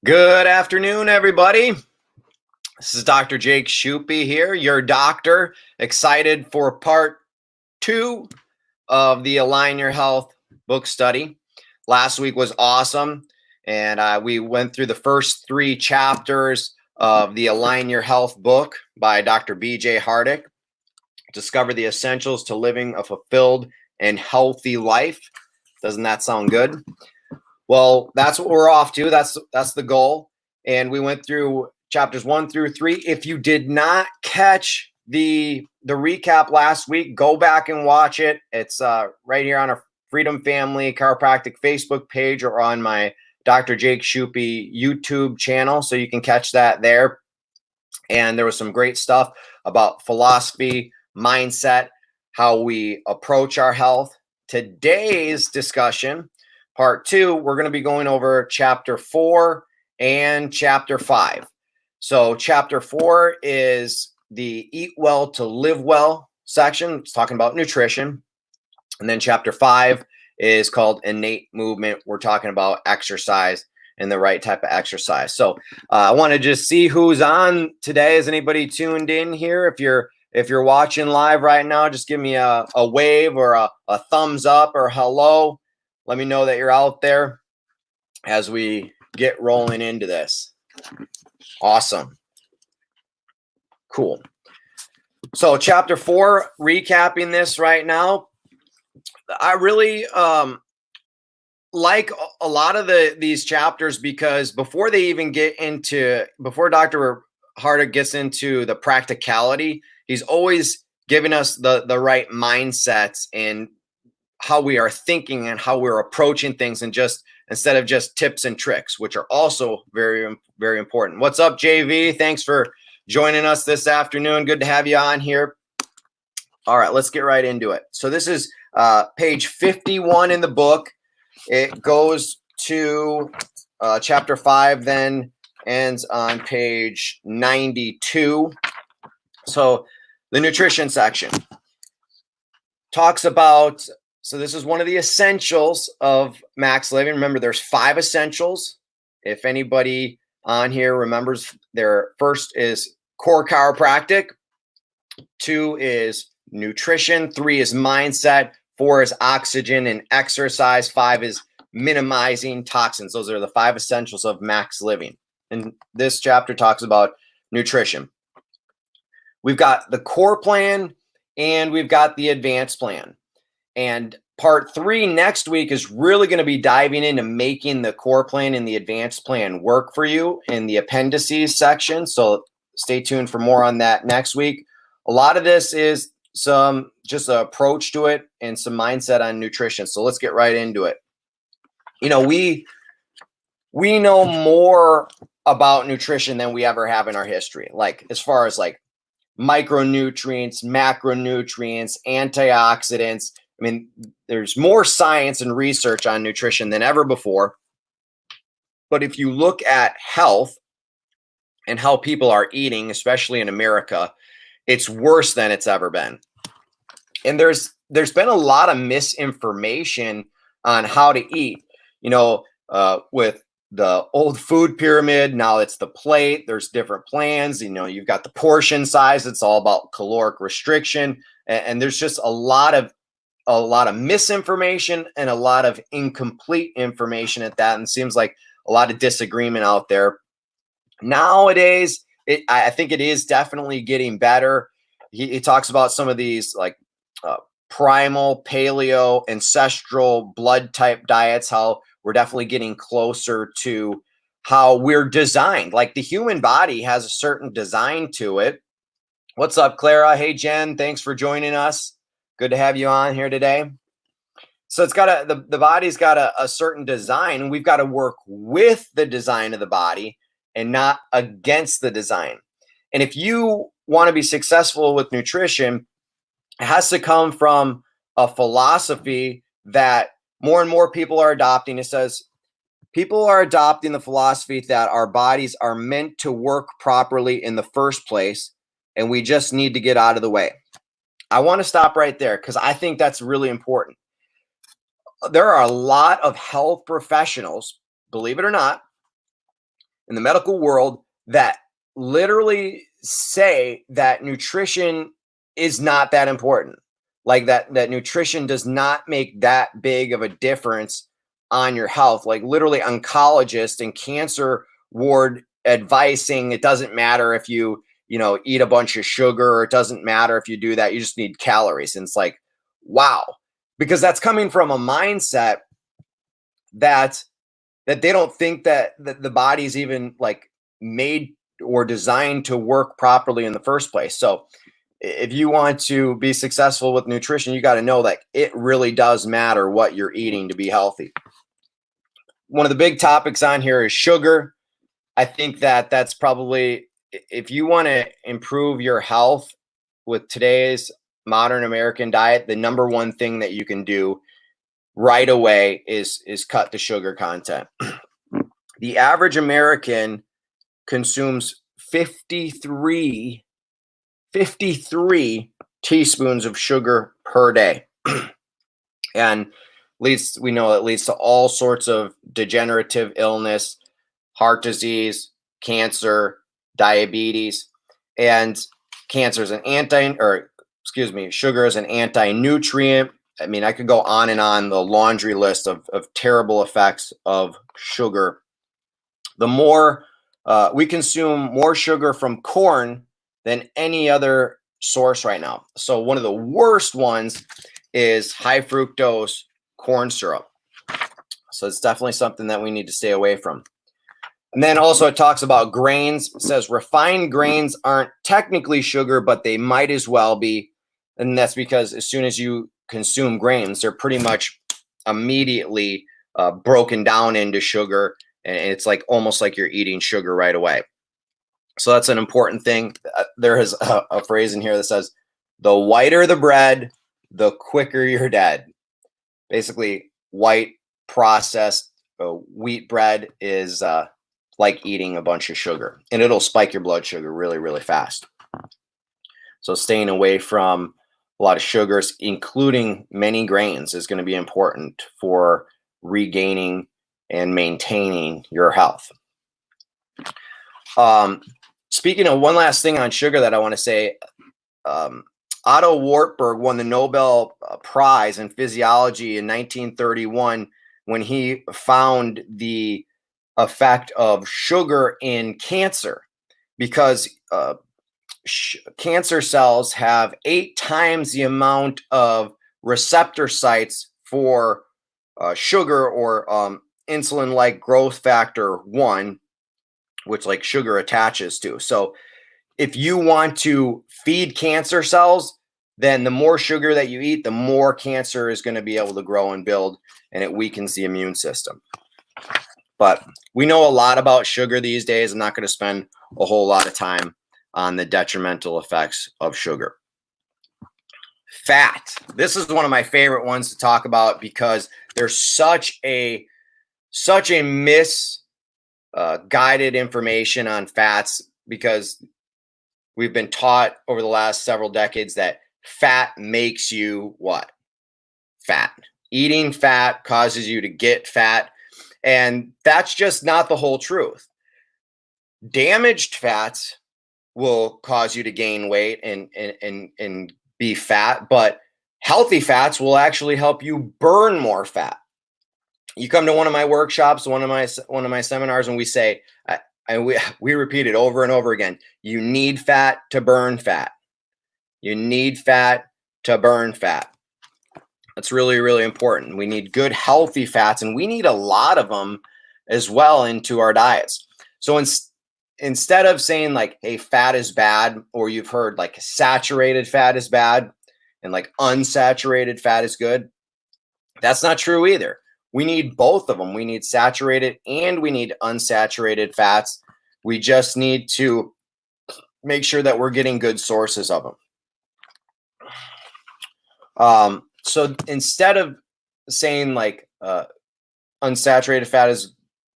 Good afternoon, everybody. This is Dr. Jake Shuppe here, your doctor, excited for part 2 of the Align Your Health book study. Last week was awesome, and we went through the first 3 chapters of the Align Your Health book by Dr. B.J. Hardick. Discover the essentials to living a fulfilled and healthy life. Doesn't that sound good? Well, that's what we're off to. That's the goal. And we went through chapters 1 through 3. If you did not catch the recap last week, go back and watch it. It's right here on our Freedom Family Chiropractic Facebook page or on my Dr. Jake Shuppe YouTube channel, so you can catch that there. And there was some great stuff about philosophy, mindset, how we approach our health. Today's discussion, part 2, we're going to be going over chapter 4 and chapter 5. So chapter 4 is the Eat Well to Live Well section. It's talking about nutrition. And then chapter 5 is called Innate Movement. We're talking about exercise and the right type of exercise. So I want to just see who's on today. Is anybody tuned in here? If you're watching live right now, just give me a wave or a thumbs up or hello. Let me know that you're out there as we get rolling into this. Awesome. Cool. So chapter 4, recapping this right now. I really like a lot of these chapters because before Dr. Hardick gets into the practicality, he's always giving us the right mindsets and how we are thinking and how we're approaching things, and just instead of just tips and tricks, which are also very, very important. What's up, JV? Thanks for joining us this afternoon. Good to have you on here. All right, let's get right into it. So this is page 51 in the book. It goes to chapter 5, then ends on page 92. So the nutrition section talks about, so this is one of the essentials of max living. Remember, there's 5 essentials. If anybody on here remembers, their first is core chiropractic, 2 is nutrition, 3 is mindset, 4 is oxygen and exercise, 5 is minimizing toxins. Those are the 5 essentials of max living. And this chapter talks about nutrition. We've got the core plan and we've got the advanced plan. And part 3 next week is really going to be diving into making the core plan and the advanced plan work for you in the appendices section. So stay tuned for more on that next week. A lot of this is some just an approach to it and some mindset on nutrition. So let's get right into it. You know, we know more about nutrition than we ever have in our history. Like as far as like micronutrients, macronutrients, antioxidants. I mean, there's more science and research on nutrition than ever before. But if you look at health and how people are eating, especially in America, it's worse than it's ever been. And there's been a lot of misinformation on how to eat. You know, with the old food pyramid, now it's the plate. There's different plans. You know, you've got the portion size. It's all about caloric restriction. And there's just a lot of misinformation and a lot of incomplete information at that. And it seems like a lot of disagreement out there. Nowadays, I think it is definitely getting better. He talks about some of these like primal, paleo, ancestral blood type diets, how we're definitely getting closer to how we're designed. Like the human body has a certain design to it. What's up, Clara? Hey, Jen, thanks for joining us. Good to have you on here today. So it's got the body's got a certain design, and we've got to work with the design of the body and not against the design. And if you want to be successful with nutrition, it has to come from a philosophy that more and more people are adopting. It says people are adopting the philosophy that our bodies are meant to work properly in the first place, and we just need to get out of the way. I want to stop right there because I think that's really important. There are a lot of health professionals, believe it or not, in the medical world that literally say that nutrition is not that important. Like that nutrition does not make that big of a difference on your health. Like literally oncologists and cancer ward advising it doesn't matter if you eat a bunch of sugar, or it doesn't matter if you do that, you just need calories. And it's like, wow, because that's coming from a mindset that they don't think that the body's even like made or designed to work properly in the first place. So if you want to be successful with nutrition, you got to know that it really does matter what you're eating to be healthy. One of the big topics on here is sugar. I think that that's probably, if you want to improve your health with today's modern American diet, the number one thing that you can do right away is cut the sugar content. The average American consumes 53 teaspoons of sugar per day. And we know it leads to all sorts of degenerative illness, heart disease, cancer, diabetes. And sugar is an anti-nutrient. I mean, I could go on and on the laundry list of terrible effects of sugar. The more we consume more sugar from corn than any other source right now. So one of the worst ones is high fructose corn syrup. So it's definitely something that we need to stay away from. And then also it talks about grains. It says refined grains aren't technically sugar, but they might as well be. And that's because as soon as you consume grains, they're pretty much immediately broken down into sugar. And it's like almost like you're eating sugar right away. So that's an important thing. There is a phrase in here that says, the whiter the bread, the quicker you're dead. Basically, white processed wheat bread is like eating a bunch of sugar, and it'll spike your blood sugar really, really fast. So staying away from a lot of sugars, including many grains, is going to be important for regaining and maintaining your health. Speaking of one last thing on sugar that I want to say, Otto Warburg won the Nobel Prize in Physiology in 1931 when he found the effect of sugar in cancer, because cancer cells have 8 times the amount of receptor sites for sugar or insulin-like growth factor 1, which like sugar attaches to. So if you want to feed cancer cells, then the more sugar that you eat, the more cancer is going to be able to grow and build, and it weakens the immune system. But we know a lot about sugar these days. I'm not going to spend a whole lot of time on the detrimental effects of sugar. Fat. This is one of my favorite ones to talk about because there's such a misguided information on fats, because we've been taught over the last several decades that fat makes you what? Fat. Eating fat causes you to get fat. And that's just not the whole truth. Damaged fats will cause you to gain weight and be fat, but healthy fats will actually help you burn more fat. You come to one of my workshops, one of my seminars, and we say, we repeat it over and over again. You need fat to burn fat. You need fat to burn fat. That's really, really important. We need good, healthy fats, and we need a lot of them as well into our diets. So instead of saying like, hey, fat is bad, or you've heard like saturated fat is bad and like unsaturated fat is good, that's not true either. We need both of them. We need saturated and we need unsaturated fats. We just need to make sure that we're getting good sources of them. So instead of saying like unsaturated fat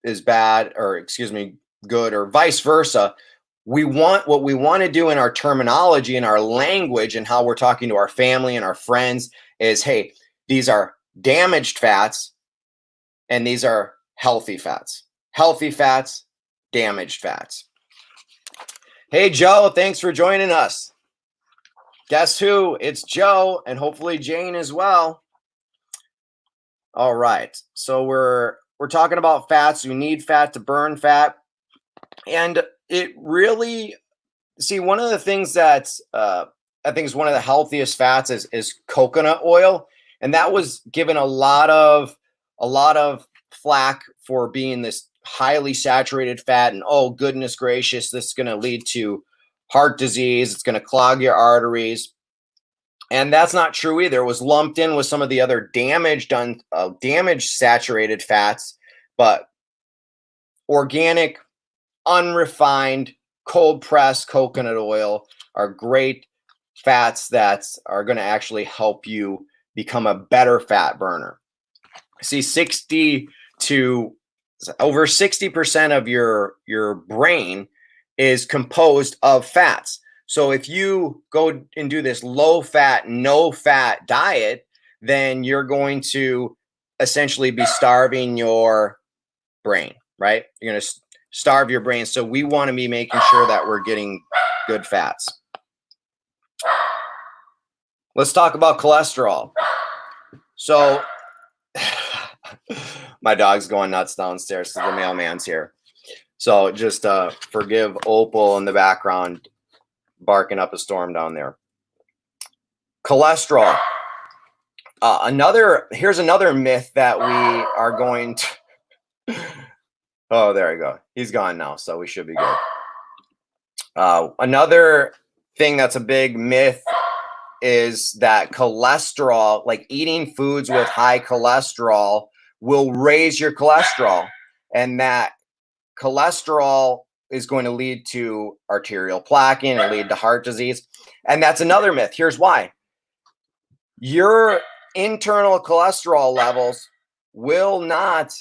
is bad, or excuse me, good, or vice versa, what we want to do in our terminology and our language and how we're talking to our family and our friends is, hey, these are damaged fats and these are healthy fats. Healthy fats, damaged fats. Hey, Joe, thanks for joining us. Guess who? It's Joe, and hopefully Jane as well. All right. So we're talking about fats. You need fat to burn fat. And it really, see, one of the things that I think is one of the healthiest fats is coconut oil. And that was given a lot of flack for being this highly saturated fat. And oh, goodness gracious, this is going to lead to heart disease. It's going to clog your arteries. And that's not true either. It was lumped in with some of the other damaged saturated fats, but organic, unrefined, cold pressed coconut oil are great fats that are going to actually help you become a better fat burner. See, over 60% of your brain is composed of fats. So if you go and do this low fat, no fat diet, then you're going to essentially be starving your brain, right? You're going to starve your brain. So we want to be making sure that we're getting good fats. Let's talk about cholesterol. So my dog's going nuts downstairs because the mailman's here. So just forgive Opal in the background barking up a storm down there. Cholesterol. Here's another myth that we are going to. Oh, there we go. He's gone now, so we should be good. Another thing that's a big myth is that cholesterol, like eating foods with high cholesterol, will raise your cholesterol, and that cholesterol is going to lead to arterial plaquing and lead to heart disease. And that's another myth. Here's why. Your internal cholesterol levels will not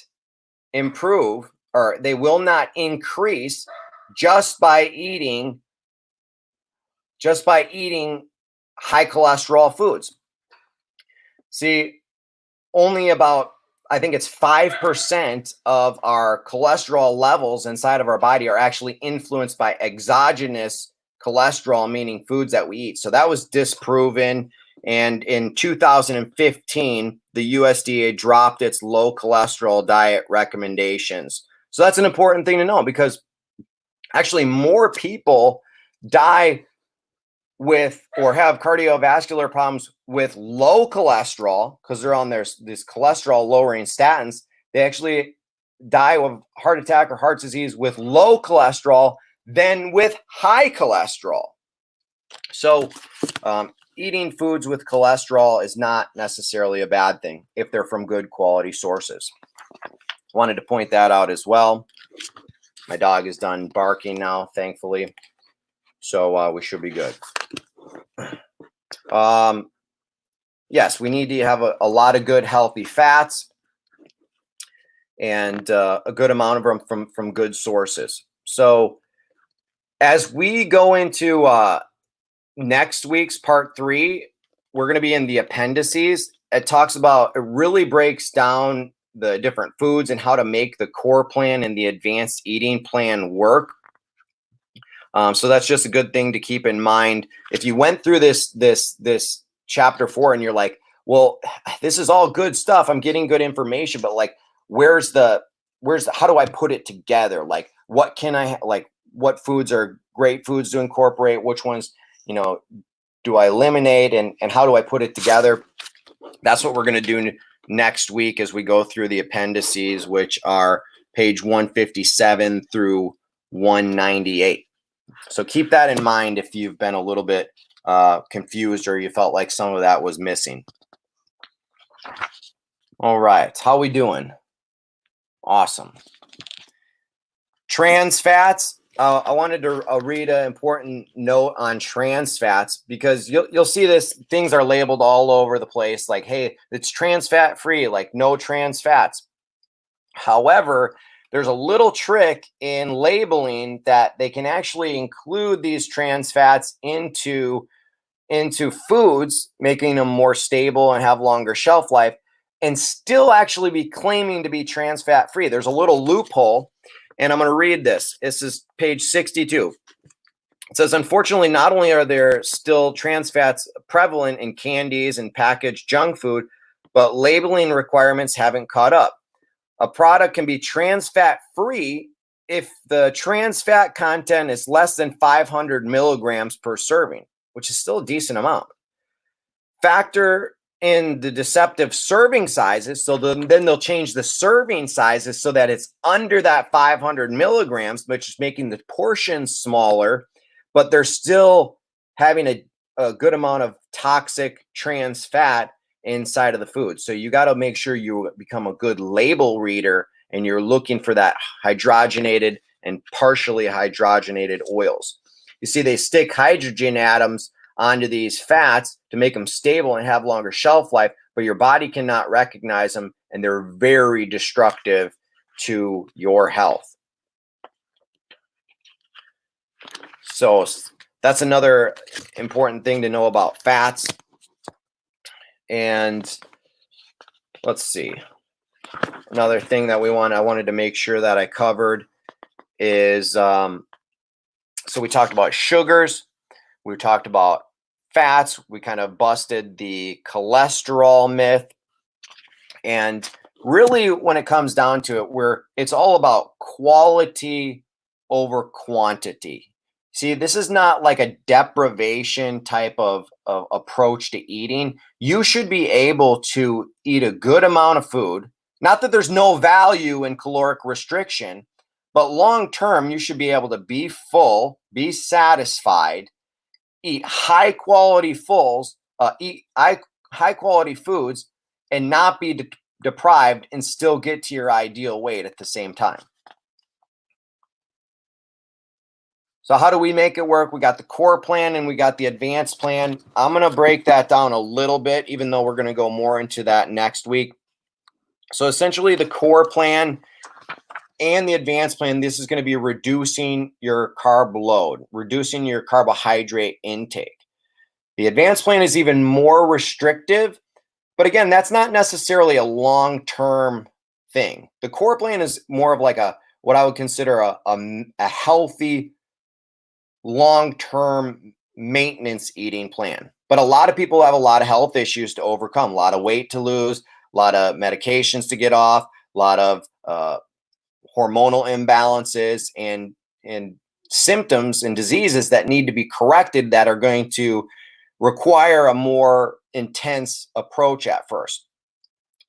improve, or they will not increase just by eating high cholesterol foods. See, only about, I think it's 5% of our cholesterol levels inside of our body are actually influenced by exogenous cholesterol, meaning foods that we eat. So that was disproven. And in 2015, the USDA dropped its low cholesterol diet recommendations. So that's an important thing to know, because actually more people die with or have cardiovascular problems with low cholesterol because they're on this cholesterol lowering statins. They actually die of heart attack or heart disease with low cholesterol than with high cholesterol. So eating foods with cholesterol is not necessarily a bad thing if they're from good quality sources. Wanted to point that out as well. My dog is done barking now, thankfully. So we should be good. Yes, we need to have a lot of good, healthy fats and a good amount of them from good sources. So as we go into next week's part 3, we're going to be in the appendices. It really breaks down the different foods and how to make the core plan and the advanced eating plan work. So that's just a good thing to keep in mind. If you went through this chapter 4 and you're like, well, this is all good stuff, I'm getting good information, but like, how do I put it together? Like, what foods are great foods to incorporate? Which ones, do I eliminate, and how do I put it together? That's what we're going to do next week as we go through the appendices, which are page 157 through 198. So keep that in mind if you've been a little bit confused or you felt like some of that was missing. All right, how we doing? Awesome. Trans fats. I wanted to read an important note on trans fats, because you'll see this. Things are labeled all over the place, like, hey, it's trans fat free, like no trans fats. However, there's a little trick in labeling that they can actually include these trans fats into foods, making them more stable and have longer shelf life, and still actually be claiming to be trans fat free. There's a little loophole. And I'm going to read this. This is page 62. It says, unfortunately, not only are there still trans fats prevalent in candies and packaged junk food, but labeling requirements haven't caught up. A product can be trans fat free if the trans fat content is less than 500 milligrams per serving, which is still a decent amount. Factor in the deceptive serving sizes. So then they'll change the serving sizes so that it's under that 500 milligrams, which is making the portions smaller, but they're still having a good amount of toxic trans fat inside of the food. So you got to make sure you become a good label reader and you're looking for that hydrogenated and partially hydrogenated oils. You see, they stick hydrogen atoms onto these fats to make them stable and have longer shelf life, but your body cannot recognize them, and they're very destructive to your health. So that's another important thing to know about fats. And let's see. Another thing that I wanted to make sure that I covered is, so we talked about sugars. We talked about fats. We kind of busted the cholesterol myth. And really, when it comes down to it, it's all about quality over quantity. See, this is not like a deprivation type of approach to eating. You should be able to eat a good amount of food. Not that there's no value in caloric restriction, but long term, you should be able to be full, be satisfied, eat high quality foods, and not be deprived and still get to your ideal weight at the same time. So how do we make it work? We got the core plan and we got the advanced plan. I'm going to break that down a little bit, even though we're going to go more into that next week. So essentially the core plan and the advanced plan, this is going to be reducing your carb load, reducing your carbohydrate intake. The advanced plan is even more restrictive, but again, that's not necessarily a long-term thing. The core plan is more of like what I would consider a healthy, long-term maintenance eating plan. But a lot of people have a lot of health issues to overcome, a lot of weight to lose, a lot of medications to get off, a lot of hormonal imbalances and symptoms and diseases that need to be corrected that are going to require a more intense approach at first.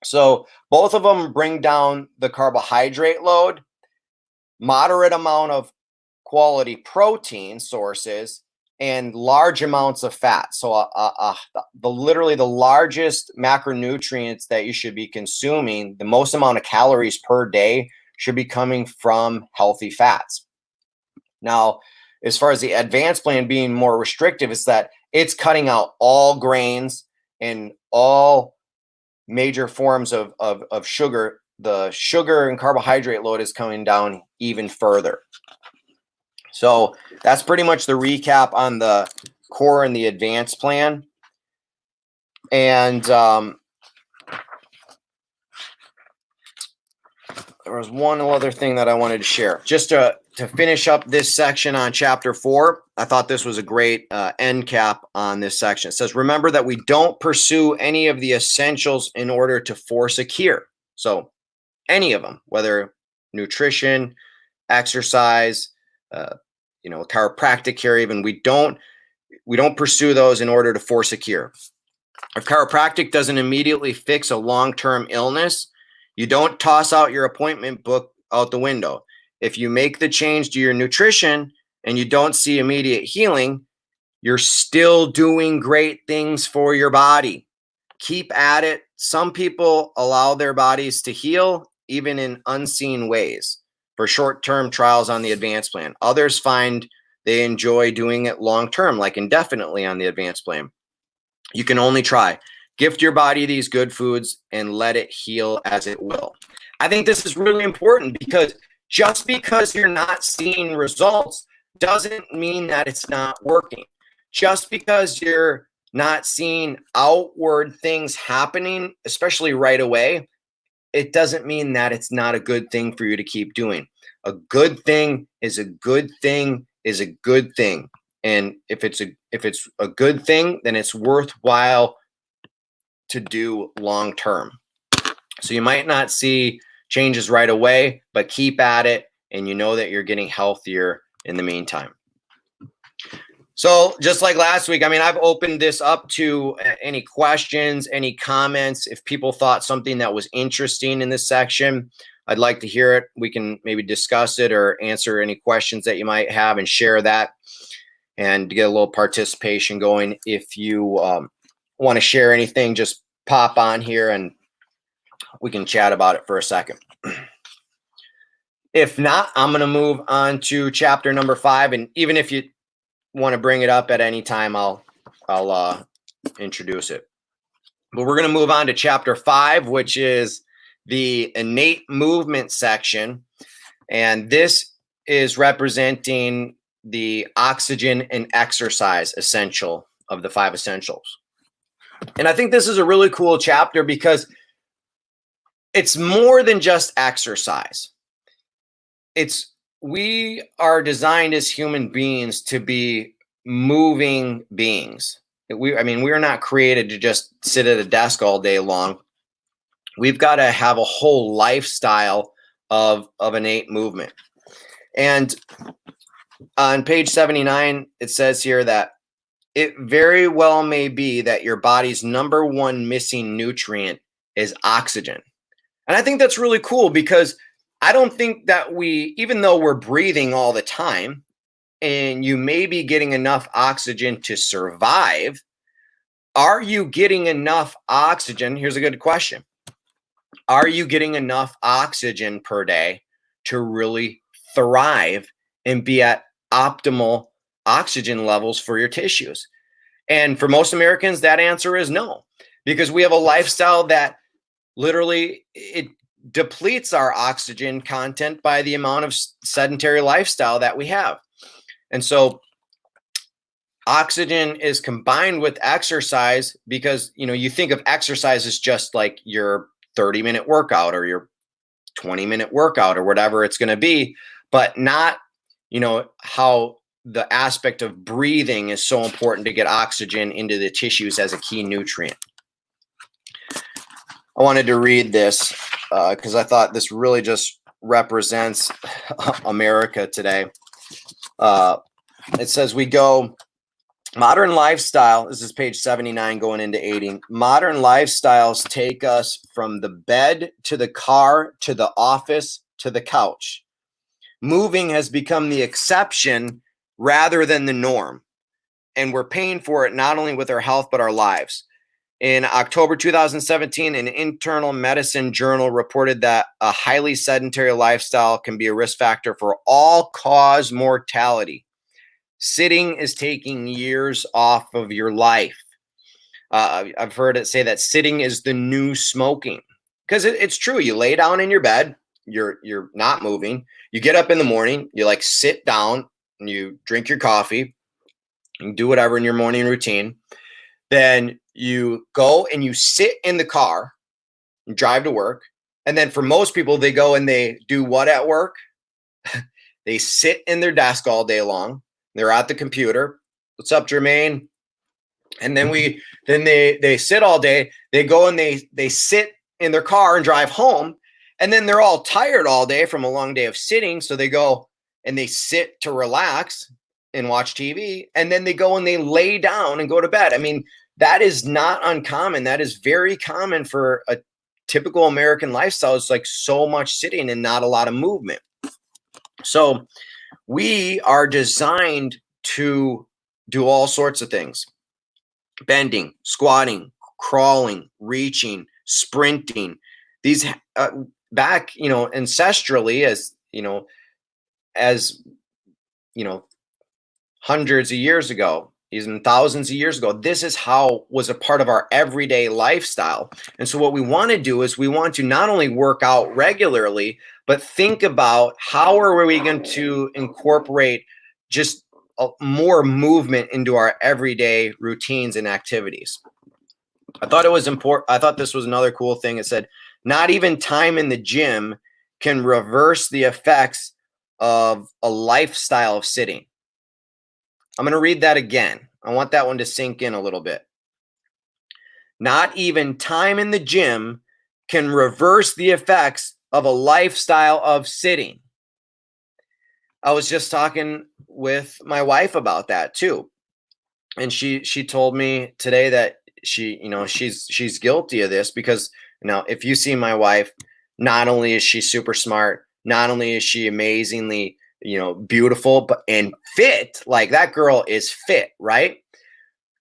So both of them bring down the carbohydrate load, moderate amount of quality protein sources, and large amounts of fat. So literally the largest macronutrients that you should be consuming, the most amount of calories per day should be coming from healthy fats. Now, as far as the advanced plan being more restrictive, is that it's cutting out all grains and all major forms of sugar. The sugar and carbohydrate load is coming down even further. So that's pretty much the recap on the core and the advanced plan. And there was one other thing that I wanted to share. Just to finish up this section on chapter 4, I thought this was a great end cap on this section. It says, remember that we don't pursue any of the essentials in order to force a cure. So any of them, whether nutrition, exercise, chiropractic care, even, we don't pursue those in order to force a cure. If chiropractic doesn't immediately fix a long-term illness, you don't toss out your appointment book out the window. If you make the change to your nutrition and you don't see immediate healing, you're still doing great things for your body. Keep at it. Some people allow their bodies to heal even in unseen ways for short-term trials on the advanced plan. Others find they enjoy doing it long-term, like indefinitely on the advanced plan. You can only try. Gift your body these good foods and let it heal as it will. I think this is really important because just because you're not seeing results doesn't mean that it's not working. Just because you're not seeing outward things happening, especially right away, it doesn't mean that it's not a good thing for you to keep doing. A good thing is a good thing is a good thing. And if it's a good thing, then it's worthwhile to do long term. So you might not see changes right away, but keep at it, and you know that you're getting healthier in the meantime. So just like last week, I mean, I've opened this up to any questions, any comments. If people thought something that was interesting in this section, I'd like to hear it. We can maybe discuss it or answer any questions that you might have and share that and get a little participation going. If you want to share anything, just pop on here and we can chat about it for a second. If not, I'm going to move on to chapter number 5. And even if you want to bring it up at any time, I'll introduce it. But we're going to move on to chapter 5, which is the innate movement section. And this is representing the oxygen and exercise essential of the 5 essentials. And I think this is a really cool chapter because it's more than just exercise. We are designed as human beings to be moving beings. We are not created to just sit at a desk all day long. We've got to have a whole lifestyle of innate movement. And on page 79, it says here that it very well may be that your body's number one missing nutrient is oxygen. And I think that's really cool because I don't think that even though we're breathing all the time and you may be getting enough oxygen to survive, are you getting enough oxygen? Here's a good question. Are you getting enough oxygen per day to really thrive and be at optimal oxygen levels for your tissues? And for most Americans, that answer is no, because we have a lifestyle that literally it depletes our oxygen content by the amount of sedentary lifestyle that we have. And so oxygen is combined with exercise because, you think of exercise as just like your 30-minute workout or your 20-minute workout or whatever it's going to be, but not, how the aspect of breathing is so important to get oxygen into the tissues as a key nutrient. I wanted to read this because I thought this really just represents America today. It says modern lifestyle, this is page 79 going into 80. Modern lifestyles take us from the bed to the car to the office to the couch. Moving has become the exception rather than the norm. And we're paying for it not only with our health, but our lives. In October 2017, an internal medicine journal reported that a highly sedentary lifestyle can be a risk factor for all-cause mortality. Sitting is taking years off of your life. I've heard it say that sitting is the new smoking, because it's true. You lay down in your bed, you're not moving. You get up in the morning, you sit down, and you drink your coffee, and do whatever in your morning routine. Then you go and you sit in the car and drive to work. And then for most people, they go and they do what at work? They sit in their desk all day long. They're at the computer. What's up, Jermaine? And then they sit all day. They go and they sit in their car and drive home. And then they're all tired all day from a long day of sitting. So they go and they sit to relax and watch TV. And then they go and they lay down and go to bed. I mean, that is not uncommon. That is very common for a typical American lifestyle. It's like so much sitting and not a lot of movement. So we are designed to do all sorts of things: bending, squatting, crawling, reaching, sprinting. These back, ancestrally, as hundreds of years ago, even thousands of years ago, this is how was a part of our everyday lifestyle. And so what we want to do is we want to not only work out regularly, but think about how are we going to incorporate just more movement into our everyday routines and activities. I thought it was important. I thought this was another cool thing. It said Not even time in the gym can reverse the effects of a lifestyle of sitting. I'm going to read that again. I want that one to sink in a little bit. Not even time in the gym can reverse the effects of a lifestyle of sitting. I was just talking with my wife about that too. And she told me today that she's guilty of this, because now if you see my wife, not only is she super smart, not only is she amazingly, beautiful, but and fit. Like, that girl is fit, right?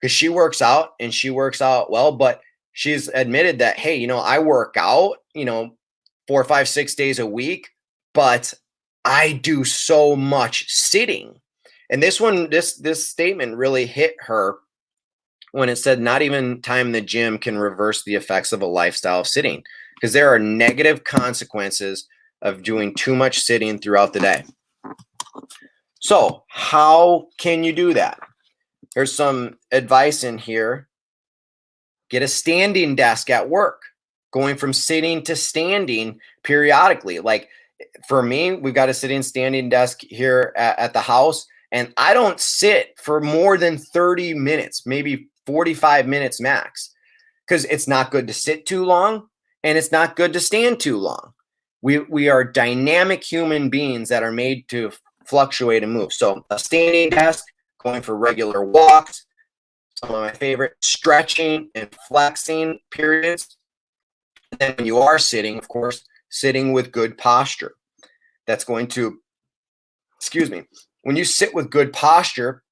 Because she works out and she works out well, but she's admitted that, hey, I work out, 4, 5, 6 days a week, but I do so much sitting. And this statement really hit her when it said, not even time in the gym can reverse the effects of a lifestyle of sitting, because there are negative consequences of doing too much sitting throughout the day. So how can you do that? There's some advice in here. Get a standing desk at work, going from sitting to standing periodically. Like, for me, we've got a sitting standing desk here at the house, and I don't sit for more than 30 minutes, maybe 45 minutes max, because it's not good to sit too long and it's not good to stand too long. We are dynamic human beings that are made to fluctuate and move. So a standing desk, going for regular walks, some of my favorite, stretching and flexing periods. And then when you are sitting, of course, sitting with good posture. That's going to, when you sit with good posture,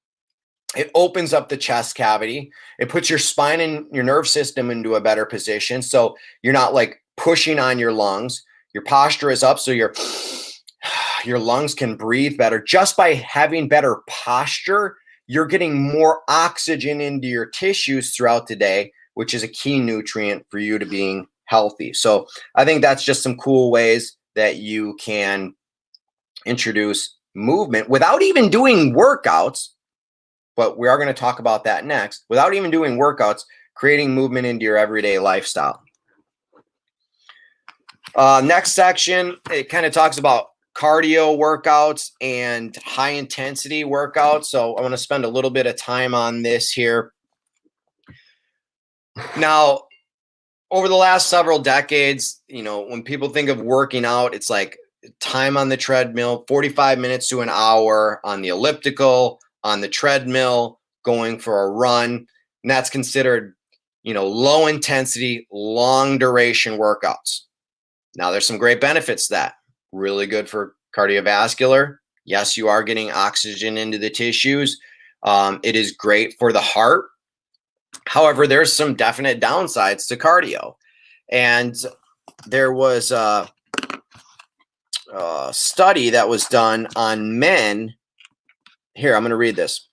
it opens up the chest cavity. It puts your spine and your nerve system into a better position. So you're not like pushing on your lungs. Your posture is up, so your lungs can breathe better. Just by having better posture, you're getting more oxygen into your tissues throughout the day, which is a key nutrient for you to being healthy. So I think that's just some cool ways that you can introduce movement without even doing workouts. But we are going to talk about that next. Without even doing workouts, creating movement into your everyday lifestyle. Next section, it kind of talks about cardio workouts and high intensity workouts. So I want to spend a little bit of time on this here. Now, over the last several decades, when people think of working out, it's like time on the treadmill, 45 minutes to an hour on the elliptical, on the treadmill, going for a run. And that's considered, low intensity, long duration workouts. Now, there's some great benefits to that. Really good for cardiovascular. Yes, you are getting oxygen into the tissues. It is great for the heart. However, there's some definite downsides to cardio. And there was a study that was done on men. Here, I'm going to read this.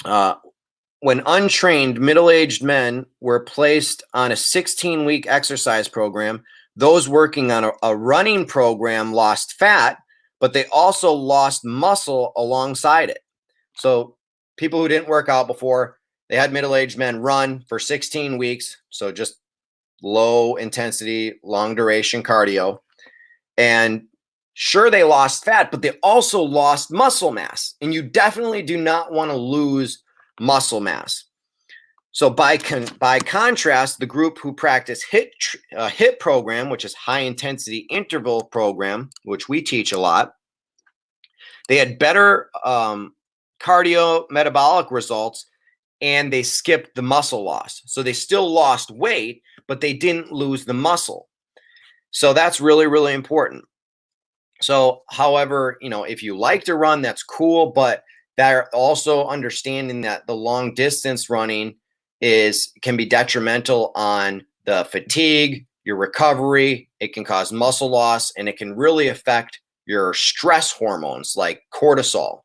When untrained middle-aged men were placed on a 16-week exercise program, those working on a running program lost fat, but they also lost muscle alongside it. So people who didn't work out before, they had middle-aged men run for 16 weeks. So just low intensity, long duration cardio. And sure, they lost fat, but they also lost muscle mass. And you definitely do not want to lose muscle mass. So by contrast, the group who practice HIIT program, which is high intensity interval program, which we teach a lot, they had better cardio metabolic results, and they skipped the muscle loss. So they still lost weight, but they didn't lose the muscle. So that's really, really important. So, however, if you like to run, that's cool, but they're also understanding that the long distance running can be detrimental on the fatigue, your recovery. It can cause muscle loss, and it can really affect your stress hormones like cortisol.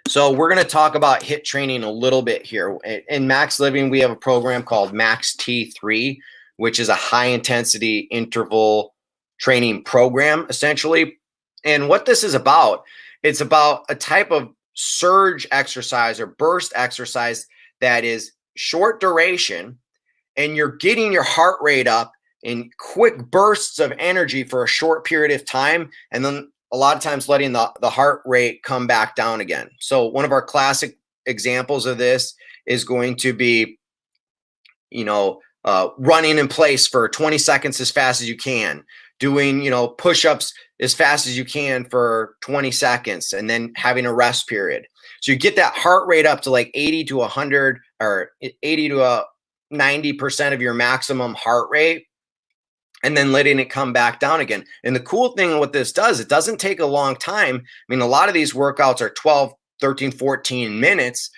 So we're going to talk about HIIT training a little bit here. In Max Living, we have a program called Max T3, which is a high intensity interval training program, essentially. And what this is about, it's about a type of surge exercise or burst exercise that is short duration, and you're getting your heart rate up in quick bursts of energy for a short period of time, and then a lot of times letting the heart rate come back down again. So one of our classic examples of this is going to be, running in place for 20 seconds as fast as you can, doing, push-ups as fast as you can for 20 seconds, and then having a rest period. So you get that heart rate up to like 80 to 100 or 80 to 90% of your maximum heart rate, and then letting it come back down again. And the cool thing what this does, it doesn't take a long time. I mean, a lot of these workouts are 12, 13, 14 minutes,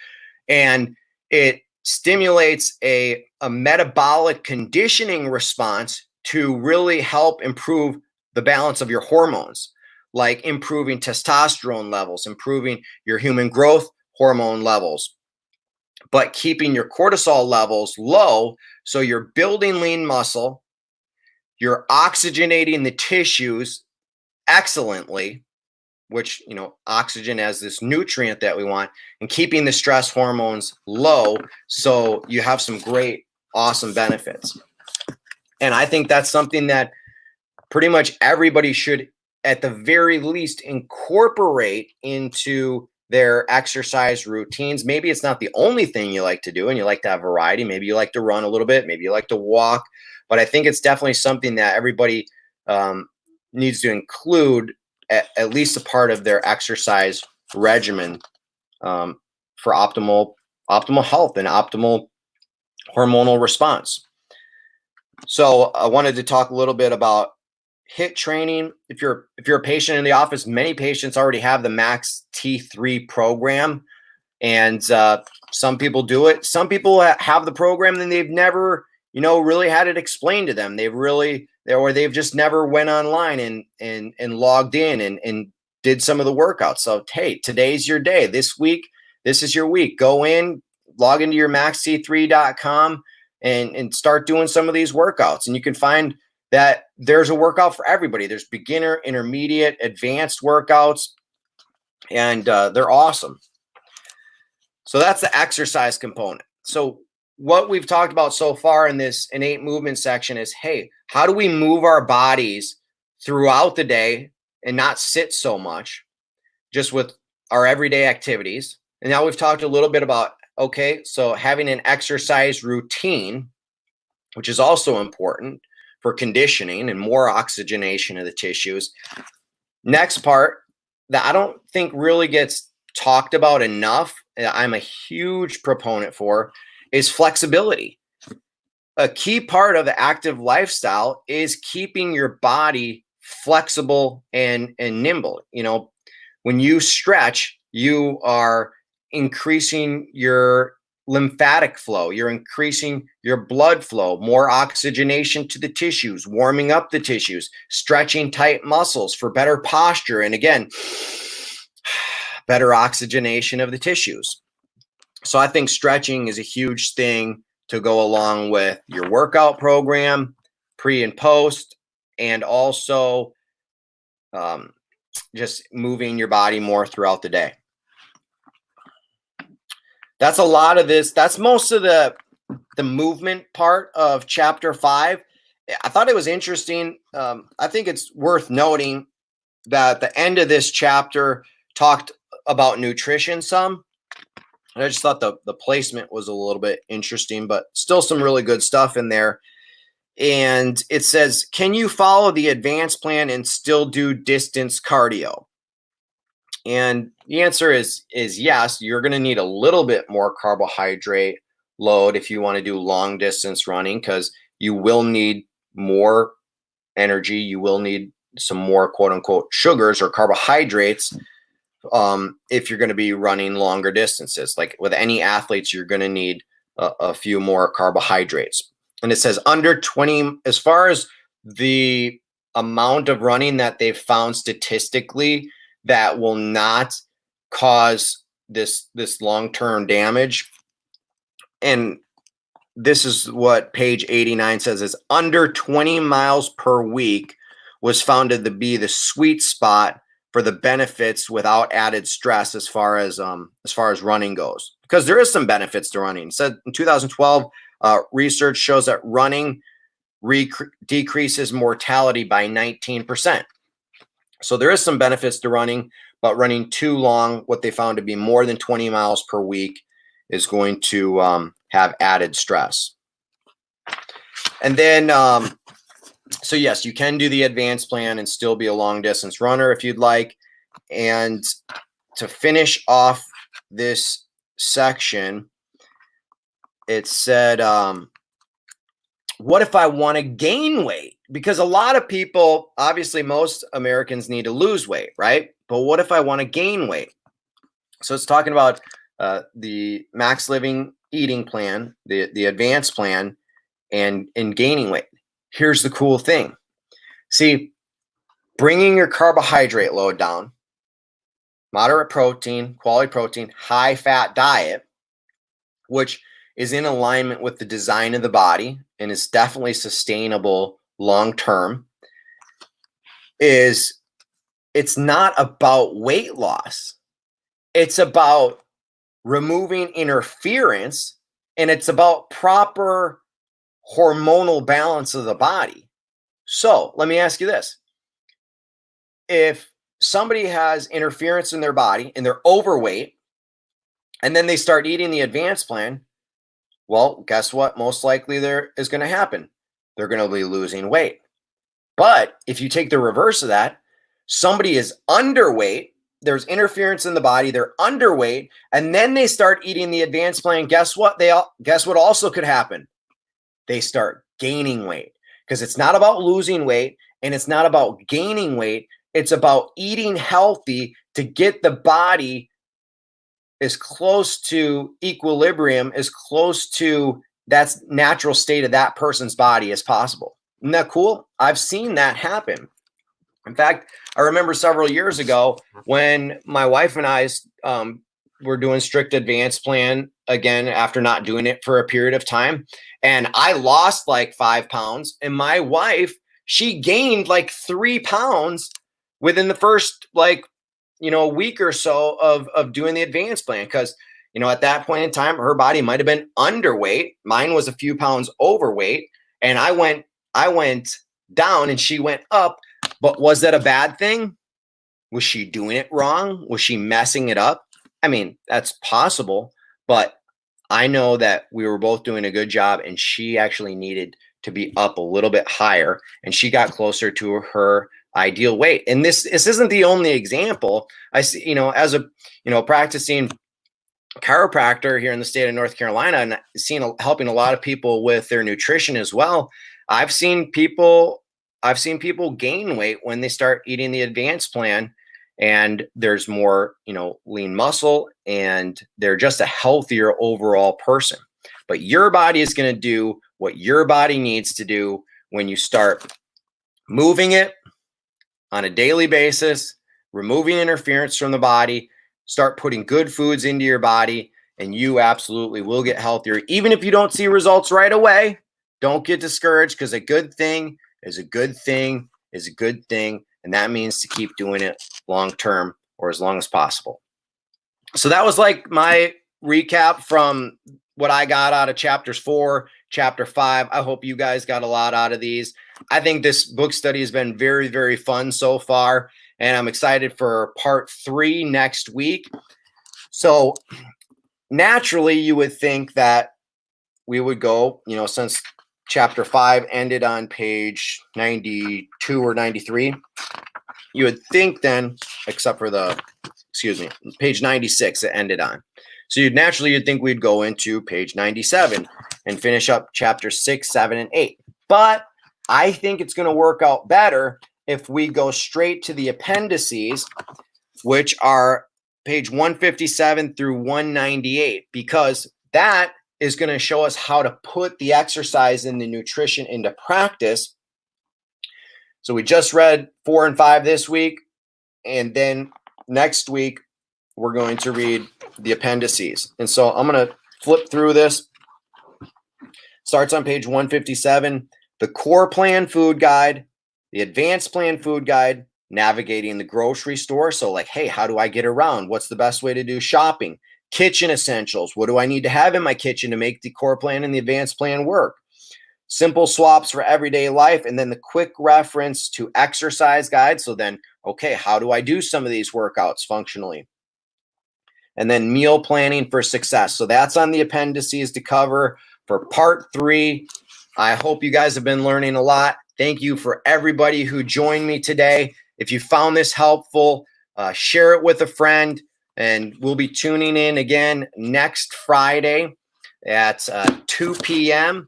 and it stimulates a metabolic conditioning response to really help improve the balance of your hormones, like improving testosterone levels, improving your human growth hormone levels, but keeping your cortisol levels low. So you're building lean muscle, you're oxygenating the tissues excellently, which, oxygen as this nutrient that we want, and keeping the stress hormones low. So you have some great, awesome benefits. And I think that's something that pretty much everybody should, at the very least, incorporate into their exercise routines. Maybe it's not the only thing you like to do and you like to have variety. Maybe you like to run a little bit. Maybe you like to walk. But I think it's definitely something that everybody needs to include at least a part of their exercise regimen for optimal health and optimal hormonal response. So I wanted to talk a little bit about HIIT training. If you're a patient in the office, many patients already have the Max T3 program, and some people do it. Some people have the program and they've never, really had it explained to them. They've just never went online and logged in and did some of the workouts. So, hey, today's your day. This week, this is your week. Go in, log into your maxt3.com and start doing some of these workouts. And you can find that there's a workout for everybody. There's beginner, intermediate, advanced workouts, and they're awesome. So that's the exercise component. So what we've talked about so far in this innate movement section is, hey, how do we move our bodies throughout the day and not sit so much just with our everyday activities? And now we've talked a little bit about, okay, so having an exercise routine, which is also important for conditioning and more oxygenation of the tissues. Next part that I don't think really gets talked about enough, I'm a huge proponent for, is flexibility. A key part of the active lifestyle is keeping your body flexible and nimble. When you stretch, you are increasing your lymphatic flow, you're increasing your blood flow, more oxygenation to the tissues, warming up the tissues, stretching tight muscles for better posture, and again, better oxygenation of the tissues. So I think stretching is a huge thing to go along with your workout program, pre and post, and also just moving your body more throughout the day. That's a lot of this. That's most of the movement part of chapter 5. I thought it was interesting. I think it's worth noting that the end of this chapter talked about nutrition some. And I just thought the placement was a little bit interesting, but still some really good stuff in there. And it says, can you follow the advanced plan and still do distance cardio? And the answer is yes. You're going to need a little bit more carbohydrate load if you want to do long distance running, because you will need more energy. You will need some more quote unquote sugars or carbohydrates if you're going to be running longer distances. Like with any athletes, you're going to need a few more carbohydrates. And it says under 20, as far as the amount of running that they've found statistically that will not cause this long-term damage. And this is what page 89 says, is under 20 miles per week was found to be the sweet spot for the benefits without added stress as far as running goes, because there is some benefits to running. It said in 2012, research shows that running decreases mortality by 19%. So there is some benefits to running, but running too long, what they found to be more than 20 miles per week, is going to have added stress. And then, so yes, you can do the advanced plan and still be a long distance runner if you'd like. And to finish off this section, it said, what if I want to gain weight? Because a lot of people, obviously most Americans need to lose weight, right? But what if I want to gain weight? So it's talking about the max living eating plan, the advanced plan, and gaining weight. Here's the cool thing. See, bringing your carbohydrate load down, moderate protein, quality protein, high fat diet, which is in alignment with the design of the body and is definitely sustainable long term, it's not about weight loss. It's about removing interference, and it's about proper hormonal balance of the body. So let me ask you this. If somebody has interference in their body and they're overweight, and then they start eating the advanced plan, well, guess what? Most likely there is going to happen. They're going to be losing weight. But if you take the reverse of that, somebody is underweight, there's interference in the body, they're underweight, and then they start eating the advanced plan, guess what? Guess what also could happen? They start gaining weight, because it's not about losing weight and it's not about gaining weight. It's about eating healthy to get the body as close to equilibrium, as close to that natural state of that person's body as possible. Isn't that cool? I've seen that happen. In fact, I remember several years ago when my wife and I were doing strict advanced plan again after not doing it for a period of time. And I lost like 5 pounds. And my wife, she gained like 3 pounds within the first week or so of doing the advanced plan. Because, at that point in time, her body might have been underweight. Mine was a few pounds overweight. And I went down and she went up. But was that a bad thing? Was she doing it wrong? Was she messing it up? I mean, that's possible, but I know that we were both doing a good job, and she actually needed to be up a little bit higher, and she got closer to her ideal weight. And this isn't the only example. I see, as a, practicing chiropractor here in the state of North Carolina, and helping a lot of people with their nutrition as well. I've seen people gain weight when they start eating the advanced plan, and there's more, lean muscle, and they're just a healthier overall person. But your body is going to do what your body needs to do when you start moving it on a daily basis, removing interference from the body, start putting good foods into your body, and you absolutely will get healthier. Even if you don't see results right away, don't get discouraged, because a good thing is a good thing is a good thing. And that means to keep doing it long term, or as long as possible. So that was like my recap from what I got out of chapters 4, chapter 5. I hope you guys got a lot out of these. I think this book study has been very, very fun so far, and I'm excited for part 3 next week. So naturally, you would think that we would go, since chapter 5 ended on page 92 or 93, you would think then, except for page 96 it ended on. So you'd think we'd go into page 97 and finish up chapter 6, 7, and 8. But I think it's going to work out better if we go straight to the appendices, which are page 157 through 198, because that is going to show us how to put the exercise and the nutrition into practice. So we just read 4 and 5 this week, and then next week we're going to read the appendices. And so I'm going to flip through this. Starts on page 157, the core plan food guide, the advanced plan food guide, navigating the grocery store. So hey, how do I get around? What's the best way to do shopping? Kitchen essentials. What do I need to have in my kitchen to make the core plan and the advanced plan work? simple swaps for everyday life, and then the quick reference to exercise guide. So then, okay, how do I do some of these workouts functionally? And then meal planning for success. So that's on the appendices to cover for part 3. I hope you guys have been learning a lot. Thank you for everybody who joined me today. If you found this helpful, share it with a friend, and we'll be tuning in again next Friday at 2 p.m.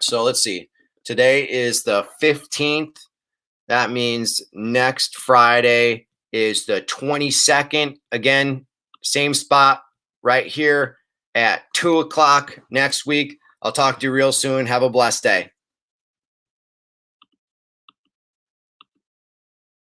So let's see. Today is the 15th. That means next Friday is the 22nd. Again, same spot right here at 2 o'clock next week. I'll talk to you real soon. Have a blessed day.